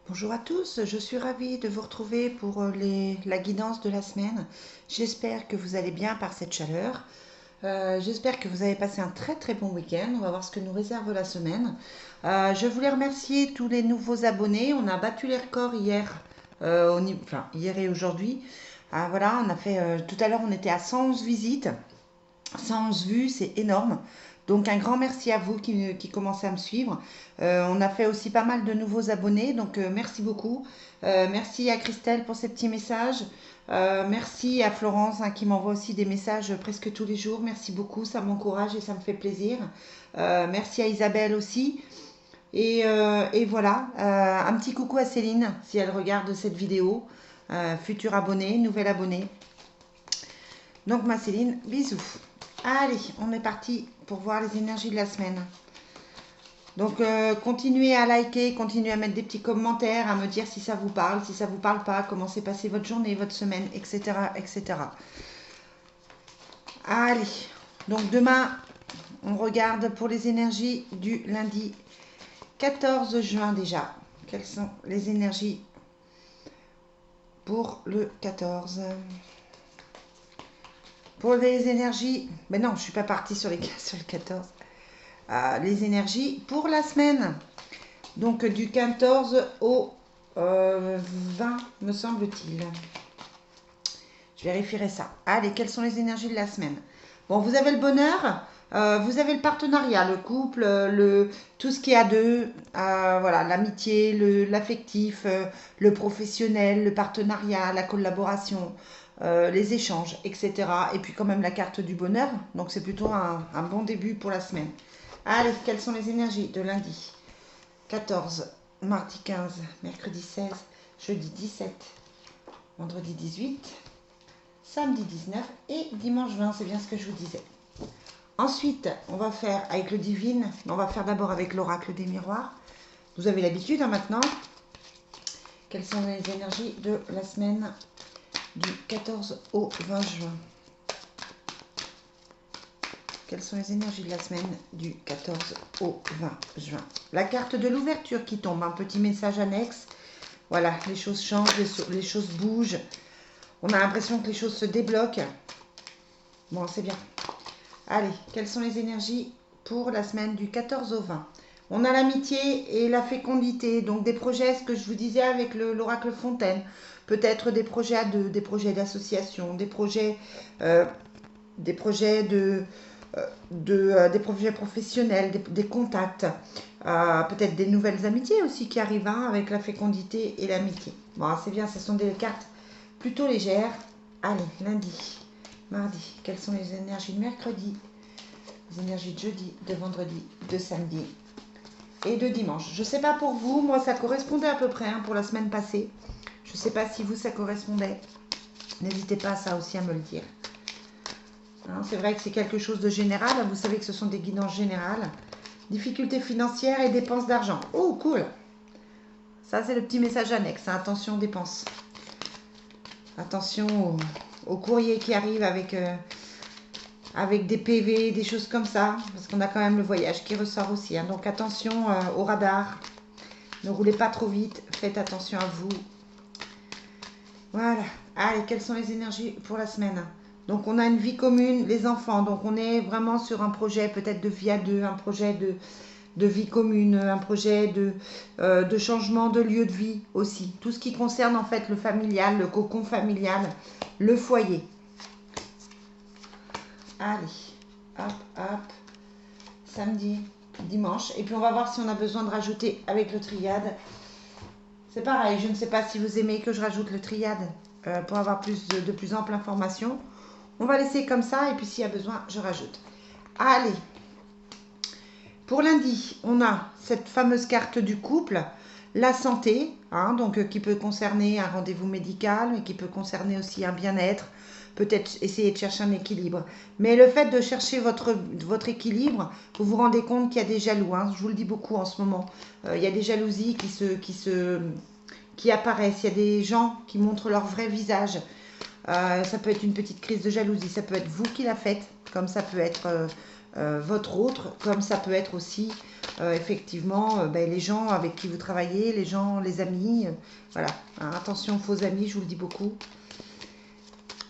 Bonjour à tous, je suis ravie de vous retrouver pour la guidance de la semaine. J'espère que vous allez bien par cette chaleur. J'espère que vous avez passé un très très bon week-end. On va voir ce que nous réserve la semaine. Je voulais remercier tous les nouveaux abonnés. On a battu les records hier, enfin hier et aujourd'hui. Voilà, on a fait tout à l'heure on était à 111 visites. 111 vues, c'est énorme. Donc un grand merci à vous qui commencez à me suivre. On a fait aussi pas mal de nouveaux abonnés, donc merci beaucoup. Merci à Christelle pour ses petits messages. Merci à Florence qui m'envoie aussi des messages presque tous les jours. Merci beaucoup, ça m'encourage et ça me fait plaisir. Merci à Isabelle aussi. Et voilà, un petit coucou à Céline si elle regarde cette vidéo. Future abonnée, nouvelle abonnée. Donc ma Céline, bisous. Allez, on est parti pour voir les énergies de la semaine. Donc continuez à liker, continuez à mettre des petits commentaires, à me dire si ça vous parle, si ça vous parle pas, comment s'est passée votre journée, votre semaine, etc. etc. Allez, donc demain, on regarde pour les énergies du lundi 14 juin déjà. Quelles sont les énergies pour le 14? Pour les énergies, mais non, je ne suis pas partie sur le 14. Les énergies pour la semaine. Donc du 14 au 20, me semble-t-il. Je vérifierai ça. Allez, quelles sont les énergies de la semaine? Bon, vous avez le bonheur, vous avez le partenariat, le couple, tout ce qui est à deux, voilà, l'amitié, l'affectif, le professionnel, le partenariat, la collaboration, les échanges, etc. Et puis quand même la carte du bonheur. Donc c'est plutôt un bon début pour la semaine. Allez, quelles sont les énergies de lundi 14, mardi 15, mercredi 16, jeudi 17, vendredi 18, samedi 19 et dimanche 20, c'est bien ce que je vous disais. Ensuite, on va faire avec le divine, on va faire d'abord avec l'oracle des miroirs. Vous avez l'habitude maintenant. Quelles sont les énergies de la semaine du 14 au 20 juin? Quelles sont les énergies de la semaine du 14 au 20 juin? La carte de l'ouverture qui tombe, un petit message annexe. Voilà, les choses changent, les choses bougent. On a l'impression que les choses se débloquent. Bon, c'est bien. Allez, quelles sont les énergies pour la semaine du 14 au 20? On a l'amitié et la fécondité, donc des projets, ce que je vous disais avec l'oracle Fontaine. Peut-être des projets à deux, des projets d'association, des projets des projets professionnels, des contacts, peut-être des nouvelles amitiés aussi qui arrivent hein, avec la fécondité et l'amitié. Bon, c'est bien, ce sont des cartes plutôt légères. Allez, lundi, mardi, quelles sont les énergies de mercredi, les énergies de jeudi, de vendredi, de samedi et de dimanche? Je ne sais pas pour vous, moi ça correspondait à peu près hein, pour la semaine passée. Je ne sais pas si vous ça correspondait. N'hésitez pas ça aussi à me le dire. Hein, c'est vrai que c'est quelque chose de général. Vous savez que ce sont des guidances générales. Difficultés financières et dépenses d'argent. Oh, cool. Ça, c'est le petit message annexe. Hein. Attention, dépenses. Attention au courrier qui arrive avec des PV, des choses comme ça. Parce qu'on a quand même le voyage qui ressort aussi. Hein. Donc, attention au radar. Ne roulez pas trop vite. Faites attention à vous. Voilà. Allez, quelles sont les énergies pour la semaine? Donc on a une vie commune, les enfants. Donc on est vraiment sur un projet peut-être de vie à deux, un projet de vie commune, un projet de changement de lieu de vie aussi. Tout ce qui concerne en fait le familial, le cocon familial, le foyer. Allez, hop, hop. Samedi, dimanche. Et puis on va voir si on a besoin de rajouter avec le triade. C'est pareil, je ne sais pas si vous aimez que je rajoute le triade pour avoir de plus amples informations. On va laisser comme ça et puis s'il y a besoin, je rajoute. Allez, pour lundi, on a cette fameuse carte du couple, la santé, hein, donc qui peut concerner un rendez-vous médical, mais qui peut concerner aussi un bien-être, peut-être essayer de chercher un équilibre. Mais le fait de chercher votre équilibre, vous vous rendez compte qu'il y a des jaloux, hein, je vous le dis beaucoup en ce moment, il y a des jalousies qui apparaissent, il y a des gens qui montrent leur vrai visage. Ça peut être une petite crise de jalousie, ça peut être vous qui la faites, comme ça peut être votre autre, comme ça peut être aussi effectivement ben, les gens avec qui vous travaillez, les gens, les amis. Voilà, hein, attention aux faux amis, je vous le dis beaucoup.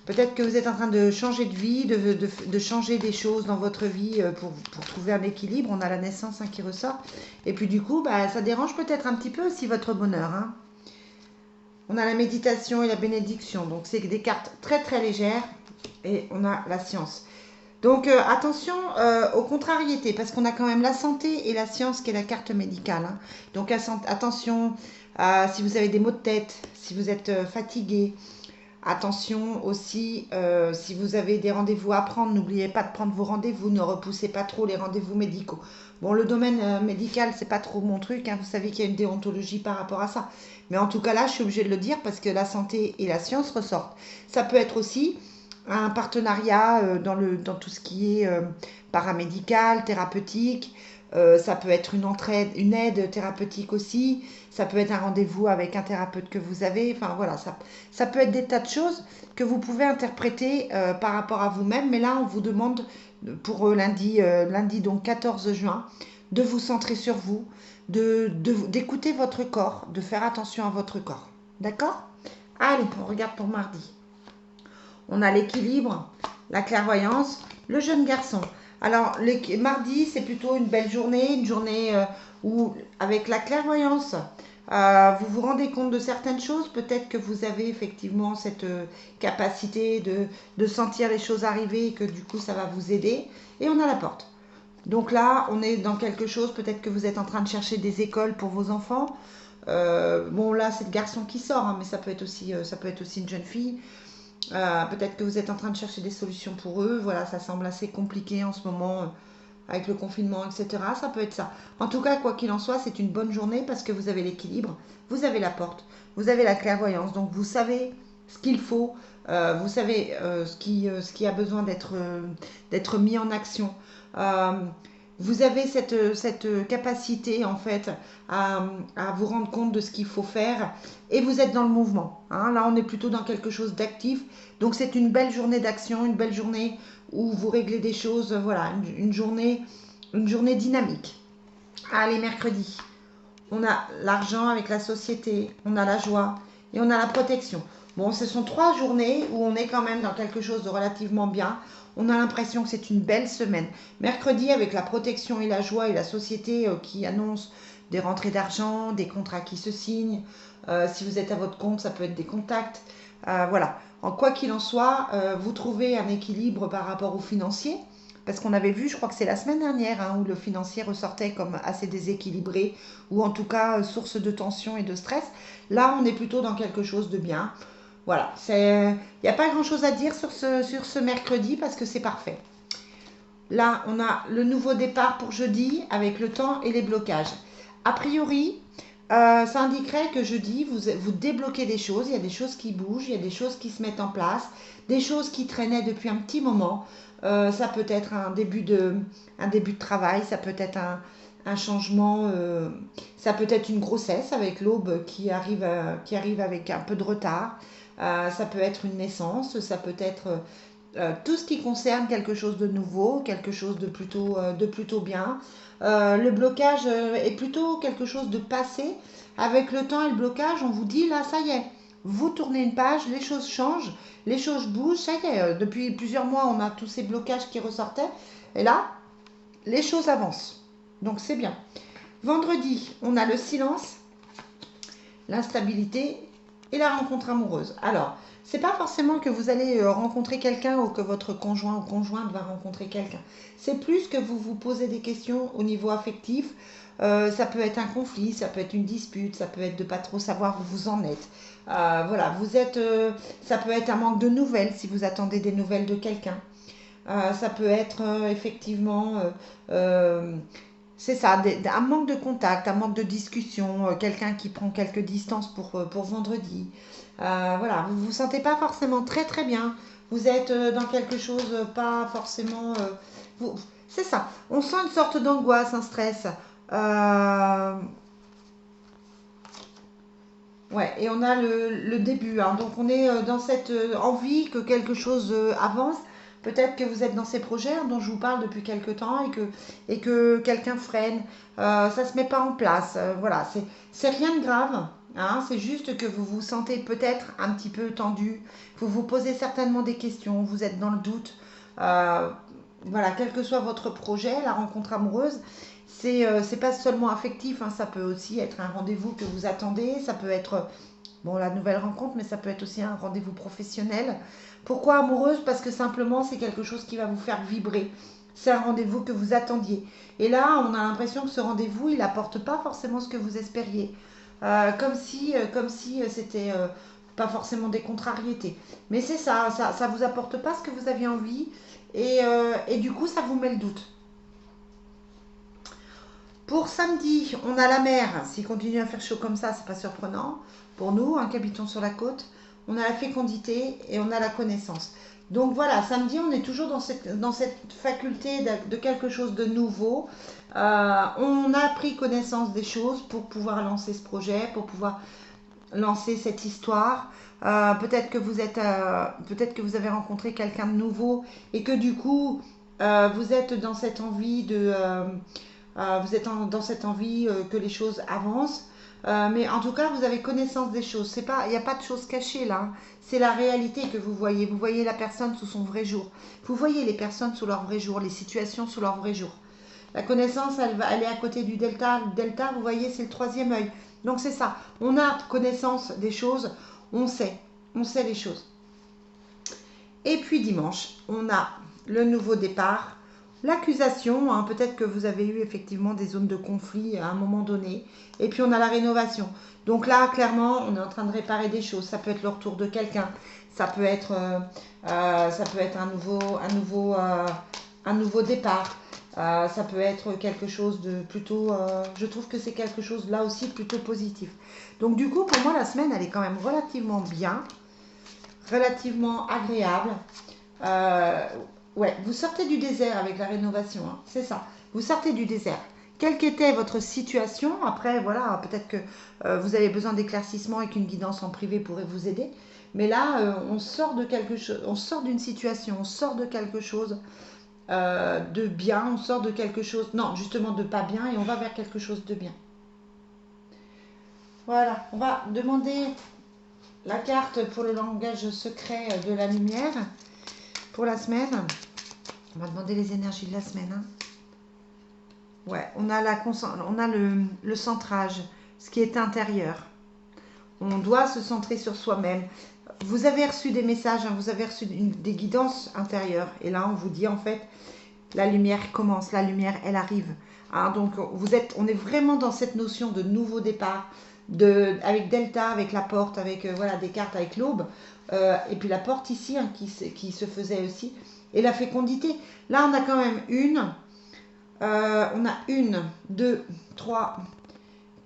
Peut-être que vous êtes en train de changer de vie, de changer des choses dans votre vie pour trouver un équilibre. On a la naissance hein, qui ressort. Et puis du coup, bah, ça dérange peut-être un petit peu aussi votre bonheur. Hein. On a la méditation et la bénédiction. Donc c'est des cartes très très légères. Et on a la science. Donc attention aux contrariétés, parce qu'on a quand même la santé et la science qui est la carte médicale. Hein. Donc attention si vous avez des maux de tête, si vous êtes fatigué. Attention aussi, si vous avez des rendez-vous à prendre, n'oubliez pas de prendre vos rendez-vous, ne repoussez pas trop les rendez-vous médicaux. Bon, le domaine médical, c'est pas trop mon truc, hein, vous savez qu'il y a une déontologie par rapport à ça. Mais en tout cas là, je suis obligée de le dire parce que la santé et la science ressortent. Ça peut être aussi un partenariat dans tout ce qui est paramédical, thérapeutique. Ça peut être une aide thérapeutique aussi. Ça peut être un rendez-vous avec un thérapeute que vous avez. Enfin voilà, ça peut être des tas de choses que vous pouvez interpréter par rapport à vous-même. Mais là, on vous demande pour lundi donc 14 juin, de vous centrer sur vous, d'écouter votre corps, de faire attention à votre corps. D'accord? Allez, on regarde pour mardi. On a l'équilibre, la clairvoyance, le jeune garçon. Alors, mardi, c'est plutôt une belle journée, une journée où, avec la clairvoyance, vous vous rendez compte de certaines choses. Peut-être que vous avez effectivement cette capacité de sentir les choses arriver et que du coup, ça va vous aider. Et on a la porte. Donc là, on est dans quelque chose, peut-être que vous êtes en train de chercher des écoles pour vos enfants. Bon, là, c'est le garçon qui sort, hein, mais ça peut être aussi une jeune fille. Peut-être que vous êtes en train de chercher des solutions pour eux. Voilà, ça semble assez compliqué en ce moment avec le confinement, etc. Ça peut être ça. En tout cas, quoi qu'il en soit, c'est une bonne journée parce que vous avez l'équilibre, vous avez la porte, vous avez la clairvoyance. Donc vous savez ce qu'il faut, vous savez ce qui a besoin d'être mis en action. Euh, vous avez cette capacité en fait à vous rendre compte de ce qu'il faut faire et vous êtes dans le mouvement. Hein. Là, on est plutôt dans quelque chose d'actif. Donc c'est une belle journée d'action, une belle journée où vous réglez des choses. Voilà, une journée dynamique. Allez, mercredi, on a l'argent avec la société, on a la joie et on a la protection. Bon, ce sont 3 journées où on est quand même dans quelque chose de relativement bien. On a l'impression que c'est une belle semaine. Mercredi, avec la protection et la joie et la société qui annonce des rentrées d'argent, des contrats qui se signent. Si vous êtes à votre compte, ça peut être des contacts. Voilà. En quoi qu'il en soit, vous trouvez un équilibre par rapport au financier. Parce qu'on avait vu, je crois que c'est la semaine dernière, hein, où le financier ressortait comme assez déséquilibré, ou en tout cas source de tension et de stress. Là, on est plutôt dans quelque chose de bien. Voilà, il n'y a pas grand-chose à dire sur ce mercredi parce que c'est parfait. Là, on a le nouveau départ pour jeudi avec le temps et les blocages. A priori, ça indiquerait que jeudi, vous débloquez des choses. Il y a des choses qui bougent, il y a des choses qui se mettent en place, des choses qui traînaient depuis un petit moment. Ça peut être un début de travail, ça peut être un changement, ça peut être une grossesse avec l'aube qui arrive avec un peu de retard. Ça peut être une naissance, ça peut être tout ce qui concerne quelque chose de nouveau, quelque chose de plutôt bien. Le blocage est plutôt quelque chose de passé. Avec le temps et le blocage, on vous dit là, ça y est, vous tournez une page, les choses changent, les choses bougent, ça y est. Depuis plusieurs mois, on a tous ces blocages qui ressortaient. Et là, les choses avancent. Donc c'est bien. Vendredi, on a le silence, l'instabilité et la rencontre amoureuse. Alors, c'est pas forcément que vous allez rencontrer quelqu'un ou que votre conjoint ou conjointe va rencontrer quelqu'un. C'est plus que vous vous posez des questions au niveau affectif. Ça peut être un conflit, ça peut être une dispute, ça peut être de pas trop savoir où vous en êtes. Voilà, ça peut être un manque de nouvelles si vous attendez des nouvelles de quelqu'un. Ça peut être effectivement, c'est ça, un manque de contact, un manque de discussion, quelqu'un qui prend quelques distances pour vendredi. Voilà, vous vous sentez pas forcément très très bien. Vous êtes dans quelque chose pas forcément. C'est ça. On sent une sorte d'angoisse, un stress. Euh, ouais, et on a le début. Hein. Donc on est dans cette envie que quelque chose avance. Peut-être que vous êtes dans ces projets dont je vous parle depuis quelque temps et que quelqu'un freine, ça ne se met pas en place. Voilà, c'est rien de grave. Hein, c'est juste que vous vous sentez peut-être un petit peu tendu, vous vous posez certainement des questions, vous êtes dans le doute. Euh, voilà, quel que soit votre projet, la rencontre amoureuse, c'est pas seulement affectif, hein, ça peut aussi être un rendez-vous que vous attendez, ça peut être bon, la nouvelle rencontre, mais ça peut être aussi un rendez-vous professionnel. Pourquoi amoureuse? Parce que simplement, c'est quelque chose qui va vous faire vibrer. C'est un rendez-vous que vous attendiez. Et là, on a l'impression que ce rendez-vous, il n'apporte pas forcément ce que vous espériez. Comme si c'était pas forcément des contrariétés. Mais c'est ça, ça vous apporte pas ce que vous aviez envie. Et du coup, ça vous met le doute. Pour samedi, on a la mer. S'il continue à faire chaud comme ça, c'est pas surprenant. Pour nous, qui habitons sur la côte, on a la fécondité et on a la connaissance. Donc voilà, samedi, on est toujours dans cette faculté de quelque chose de nouveau. On a pris connaissance des choses pour pouvoir lancer ce projet, pour pouvoir lancer cette histoire. Peut-être que vous avez rencontré quelqu'un de nouveau et que du coup, vous êtes dans cette envie dans cette envie que les choses avancent. Mais en tout cas, vous avez connaissance des choses. C'est pas, il n'y a pas de choses cachées là, hein. C'est la réalité que vous voyez. Vous voyez la personne sous son vrai jour. Vous voyez les personnes sous leur vrai jour, les situations sous leur vrai jour. La connaissance, elle est à côté du delta. Le delta, vous voyez, c'est le troisième œil. Donc c'est ça. On a connaissance des choses. On sait. On sait les choses. Et puis dimanche, on a le nouveau départ, l'accusation, hein, peut-être que vous avez eu effectivement des zones de conflit à un moment donné, et puis on a la rénovation. Donc là, clairement, on est en train de réparer des choses. Ça peut être le retour de quelqu'un, ça peut être un nouveau départ. Ça peut être quelque chose de plutôt, je trouve que c'est quelque chose là aussi plutôt positif. Donc du coup, pour moi, la semaine, elle est quand même relativement bien, relativement agréable. Euh, ouais, vous sortez du désert avec la rénovation, hein, c'est ça. Vous sortez du désert. Quelle qu'était votre situation, après, voilà, peut-être que vous avez besoin d'éclaircissement et qu'une guidance en privé pourrait vous aider. Mais là, on sort de quelque chose, on sort d'une situation, on sort de quelque chose de bien, on sort de quelque chose, non, justement de pas bien, et on va vers quelque chose de bien. Voilà, on va demander la carte pour le langage secret de la lumière pour la semaine. On va demander les énergies de la semaine, hein. Ouais, on a le centrage, ce qui est intérieur. On doit se centrer sur soi-même. Vous avez reçu des messages, hein, vous avez reçu des guidances intérieures. Et là, on vous dit en fait, la lumière commence, la lumière, elle arrive. Hein, donc, on est vraiment dans cette notion de nouveau départ, avec Delta, avec la porte, avec voilà, des cartes avec l'aube. Et puis la porte ici, hein, qui se faisait aussi. Et la fécondité. Là, on a quand même une, deux, trois,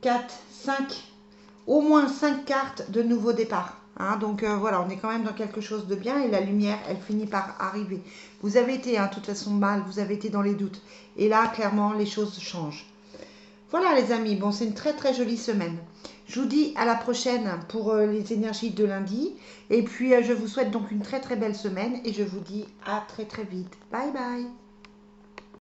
quatre, cinq, au moins 5 cartes de nouveau départ. Hein, donc voilà, on est quand même dans quelque chose de bien et la lumière, elle finit par arriver. Vous avez été, hein, de toute façon, mal, vous avez été dans les doutes. Et là, clairement, les choses changent. Voilà les amis, bon, c'est une très très jolie semaine. Je vous dis à la prochaine pour les énergies de lundi. Et puis, je vous souhaite donc une très très belle semaine et je vous dis à très très vite. Bye bye.